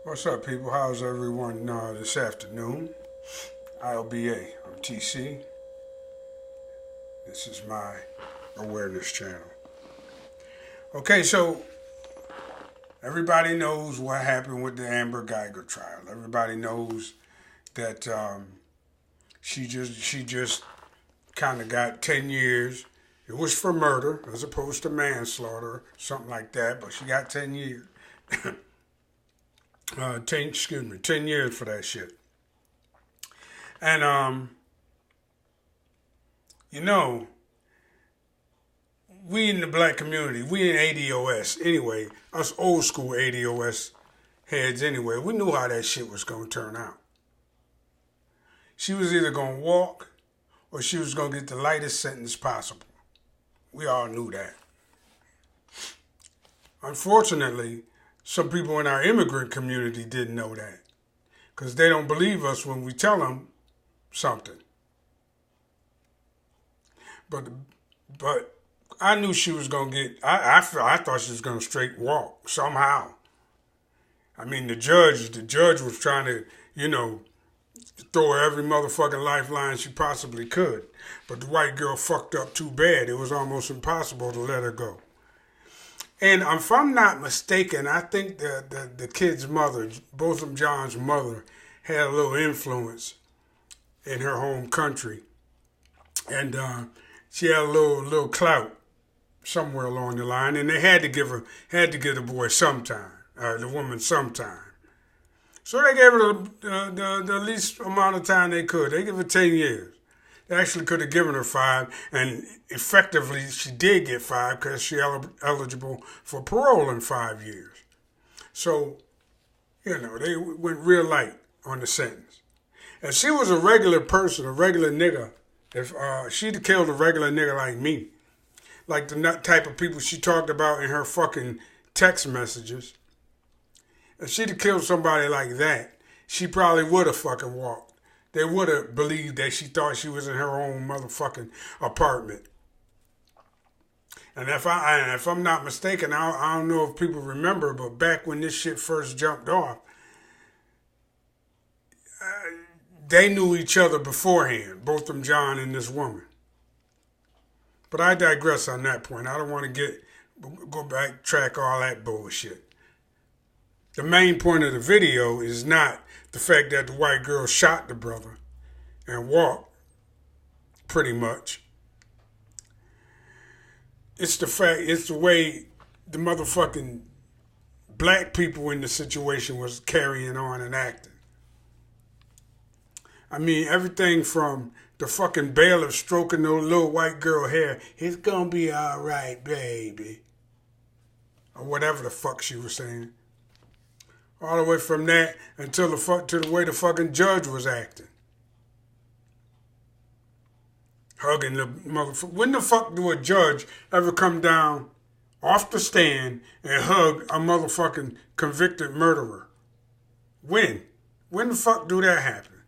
What's up, people? How's everyone this afternoon? I.O.B.A. I'm TC. This is my awareness channel. Okay, so everybody knows what happened with the Amber Guyger trial. Everybody knows that she just kind of got 10 years. It was for murder as opposed to manslaughter, something like that. But she got 10 years. 10 years for that shit. And you know, we in the black community, we in ADOS anyway, us old school ADOS heads anyway, we knew how that shit was gonna turn out. She was either gonna walk or she was gonna get the lightest sentence possible. We all knew that. Unfortunately, some people in our immigrant community didn't know that because they don't believe us when we tell them something. But I knew she was gonna get. I thought she was gonna straight walk somehow. I mean, the judge was trying to, throw her every motherfucking lifeline she possibly could. But the white girl fucked up too bad. It was almost impossible to let her go. And if I'm not mistaken, I think the kid's mother, Botham John's mother, had a little influence in her home country, and she had a little clout somewhere along the line, and they had to give the boy some time, the woman some time. So they gave her the least amount of time they could. They gave her 10 years. They actually could have given her 5, and effectively she did get 5 because she eligible for parole in 5 years. So, they went real light on the sentence. If she was a regular person, a regular nigga, if she'd killed a regular nigga like me, like the type of people she talked about in her fucking text messages, if she'd have killed somebody like that, she probably would have fucking walked. They would have believed that she thought she was in her own motherfucking apartment. And if I'm not mistaken, I don't know if people remember, but back when this shit first jumped off, they knew each other beforehand, both them John and this woman. But I digress on that point. I don't want to go backtrack all that bullshit. The main point of the video is not the fact that the white girl shot the brother and walked, pretty much. It's the way the motherfucking black people in the situation was carrying on and acting. I mean, everything from the fucking bailiff stroking the little white girl hair, it's gonna be all right, baby. Or whatever the fuck she was saying. All the way from that until to the way the fucking judge was acting. Hugging the motherfucker. When the fuck do a judge ever come down off the stand and hug a motherfucking convicted murderer? When? When the fuck do that happen?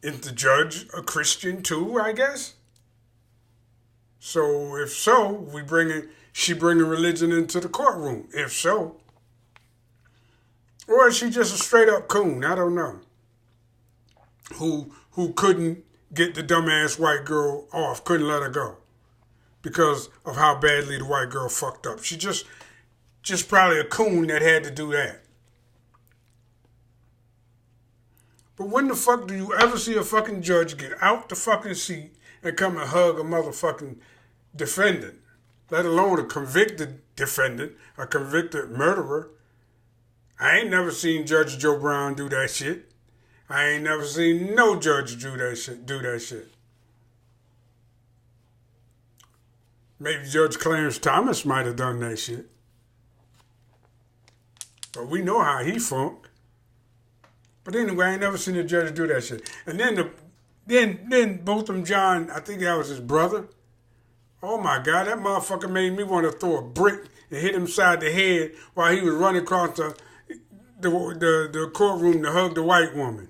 Is the judge a Christian too, I guess? So if so, she bringing religion into the courtroom. If so. Or is she just a straight up coon? I don't know. Who couldn't get the dumbass white girl off, couldn't let her go. Because of how badly the white girl fucked up. She just probably a coon that had to do that. But when the fuck do you ever see a fucking judge get out the fucking seat and come and hug a motherfucking defendant? Let alone a convicted defendant, a convicted murderer. I ain't never seen Judge Joe Brown do that shit. I ain't never seen no judge do that shit. Maybe Judge Clarence Thomas might have done that shit. But we know how he funked. But anyway, I ain't never seen a judge do that shit. And then Botham John, I think that was his brother. Oh my God, that motherfucker made me want to throw a brick and hit him side the head while he was running across the courtroom to hug the white woman.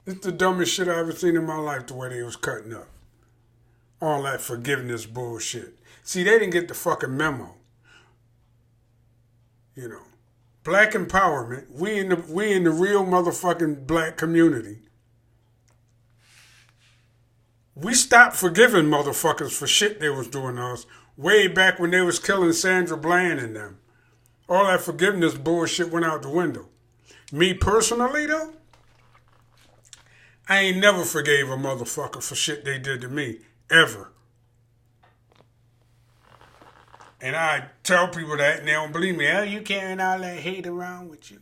It's the dumbest shit I ever seen in my life, the way they was cutting up. All that forgiveness bullshit. See, they didn't get the fucking memo. You know, black empowerment. We in the real motherfucking black community. We stopped forgiving motherfuckers for shit they was doing to us way back when they was killing Sandra Bland and them. All that forgiveness bullshit went out the window. Me personally though, I ain't never forgave a motherfucker for shit they did to me, ever. And I tell people that and they don't believe me. Hell, you carrying all that hate around with you.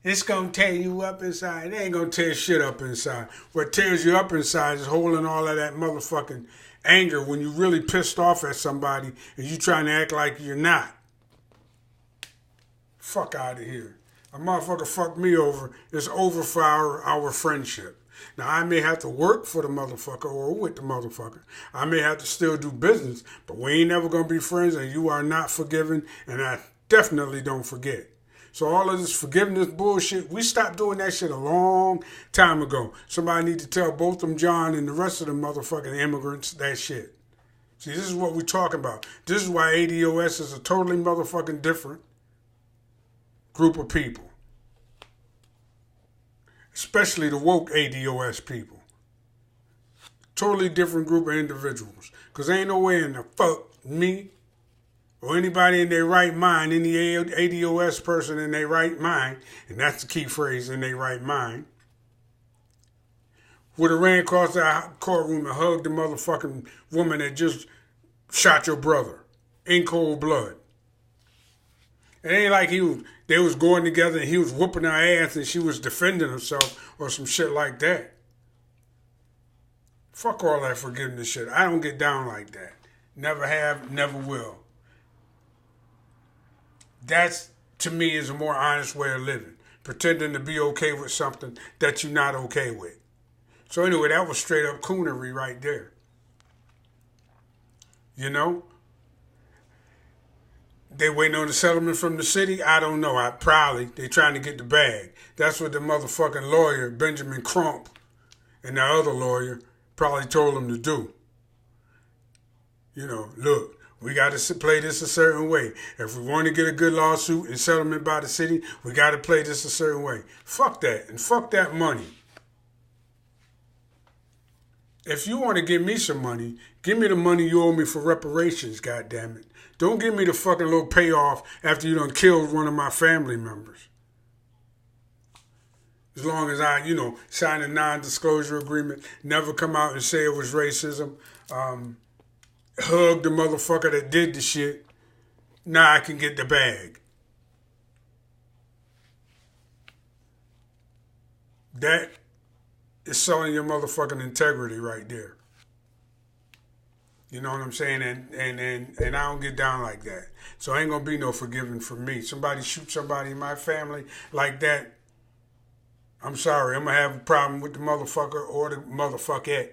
It's going to tear you up inside. It ain't going to tear shit up inside. What tears you up inside is holding all of that motherfucking anger when you really pissed off at somebody and you trying to act like you're not. Fuck out of here. A motherfucker fucked me over. It's over for our friendship. Now, I may have to work for the motherfucker or with the motherfucker. I may have to still do business, but we ain't never going to be friends and you are not forgiven, and I definitely don't forget. So all of this forgiveness bullshit, we stopped doing that shit a long time ago. Somebody need to tell both them John and the rest of the motherfucking immigrants that shit. See, this is what we talking about. This is why ADOS is a totally motherfucking different group of people. Especially the woke ADOS people. Totally different group of individuals. Because ain't no way in the fuck me or anybody in their right mind, any ADOS person in their right mind, and that's the key phrase, in their right mind, would have ran across that courtroom and hugged the motherfucking woman that just shot your brother in cold blood. It ain't like they was going together and he was whooping her ass and she was defending herself or some shit like that. Fuck all that forgiveness shit. I don't get down like that. Never have, never will. That's, to me, is a more honest way of living. Pretending to be okay with something that you're not okay with. So anyway, that was straight up coonery right there. You know? They waiting on the settlement from the city? I don't know. They trying to get the bag. That's what the motherfucking lawyer, Benjamin Crump, and the other lawyer probably told them to do. You know, look, we got to play this a certain way. If we want to get a good lawsuit and settlement by the city, we got to play this a certain way. Fuck that, and fuck that money. If you want to give me some money, give me the money you owe me for reparations, goddammit. Don't give me the fucking little payoff after you done killed one of my family members. As long as I, sign a non-disclosure agreement, never come out and say it was racism, hug the motherfucker that did the shit, now I can get the bag. That is selling your motherfucking integrity right there. You know what I'm saying? And I don't get down like that. So ain't gonna be no forgiving from me. Somebody shoot somebody in my family like that, I'm sorry, I'm gonna have a problem with the motherfucker or the motherfuckette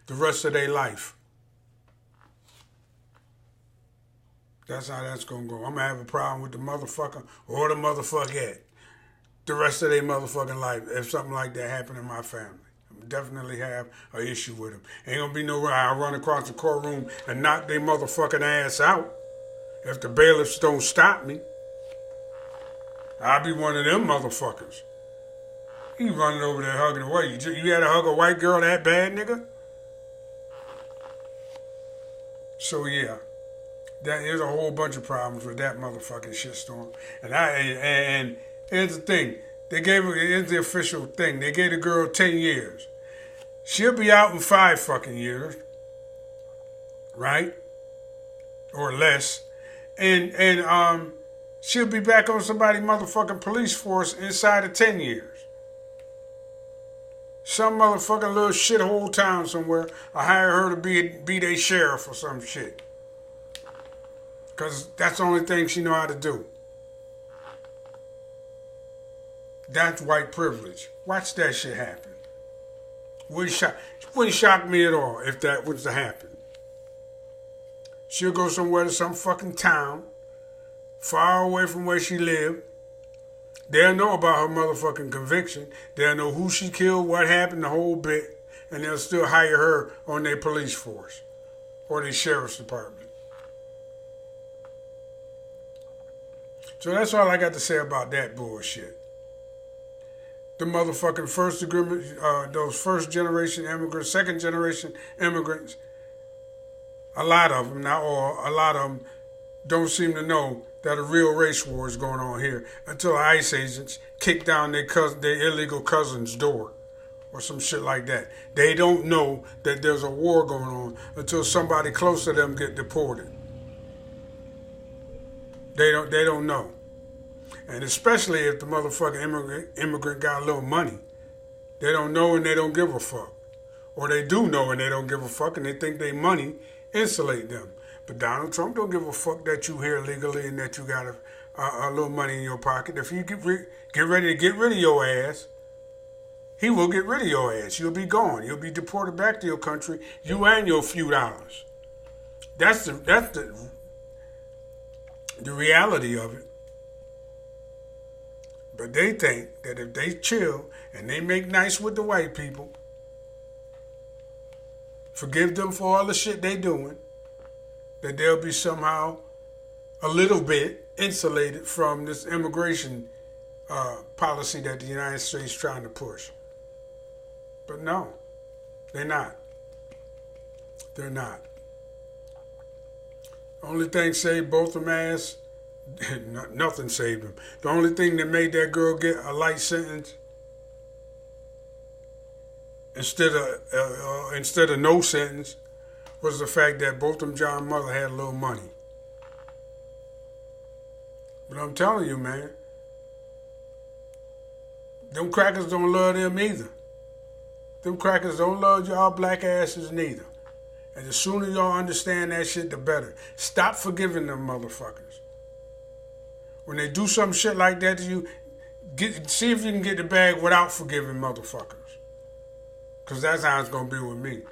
the rest of their life. That's how that's gonna go. I'm gonna have a problem with the motherfucker or the motherfuckette the rest of their motherfucking life if something like that happened in my family. Definitely have an issue with them. Ain't gonna be no way I run across the courtroom and knock their motherfucking ass out. If the bailiffs don't stop me, I'll be one of them motherfuckers. You running over there hugging away. You had to hug a white girl that bad, nigga? So yeah, there's a whole bunch of problems with that motherfucking shitstorm. And here's the thing. Here's the official thing. They gave the girl 10 years. She'll be out in 5 fucking years. Right? Or less. And she'll be back on somebody's motherfucking police force inside of 10 years. Some motherfucking little shithole town somewhere, I hire her to be their sheriff or some shit. Because that's the only thing she know how to do. That's white privilege. Watch that shit happen. Wouldn't shock me at all if that was to happen. She'll go somewhere to some fucking town, far away from where she lived. They'll know about her motherfucking conviction. They'll know who she killed, what happened, the whole bit. and they'll still hire her on their police force or their sheriff's department. So that's all I got to say about that bullshit. The motherfucking those first generation immigrants, second generation immigrants, a lot of them, not all, a lot of them don't seem to know that a real race war is going on here until ICE agents kick down their illegal cousin's door or some shit like that. They don't know that there's a war going on until somebody close to them get deported. They don't know. And especially if the motherfucking immigrant got a little money. They don't know and they don't give a fuck. Or they do know and they don't give a fuck and they think their money insulate them. But Donald Trump don't give a fuck that you here legally and that you got a little money in your pocket. If you get ready to get rid of your ass, he will get rid of your ass. You'll be gone. You'll be deported back to your country, you and your few dollars. That's the reality of it. But they think that if they chill and they make nice with the white people, forgive them for all the shit they doing, that they'll be somehow a little bit insulated from this immigration policy that the United States is trying to push. But no, they're not. They're not. Only thing saved both of them ass, nothing saved them. The only thing that made that girl get a light sentence instead of no sentence was the fact that both them John mother had a little money. But I'm telling you, man, them crackers don't love them either. Them crackers don't love y'all black asses neither. And the sooner y'all understand that shit, the better. Stop forgiving them motherfuckers. When they do some shit like that to you, see if you can get the bag without forgiving motherfuckers. Because that's how it's going to be with me.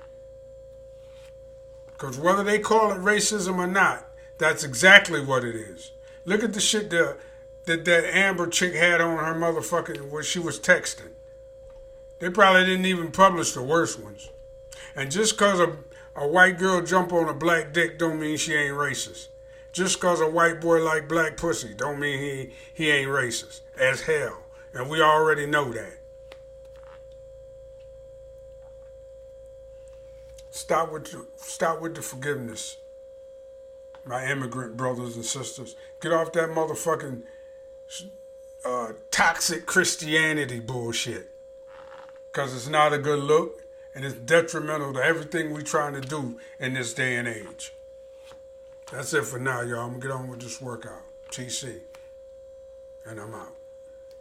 Because whether they call it racism or not, that's exactly what it is. Look at the shit that Amber chick had on her motherfucking, where she was texting. They probably didn't even publish the worst ones. And just because a white girl jump on a black dick don't mean she ain't racist. Just because a white boy like black pussy don't mean he ain't racist. As hell. And we already know that. Stop with the forgiveness, my immigrant brothers and sisters. Get off that motherfucking toxic Christianity bullshit. Because it's not a good look, and it's detrimental to everything we're trying to do in this day and age. That's it for now, y'all. I'm going to get on with this workout. TC. And I'm out.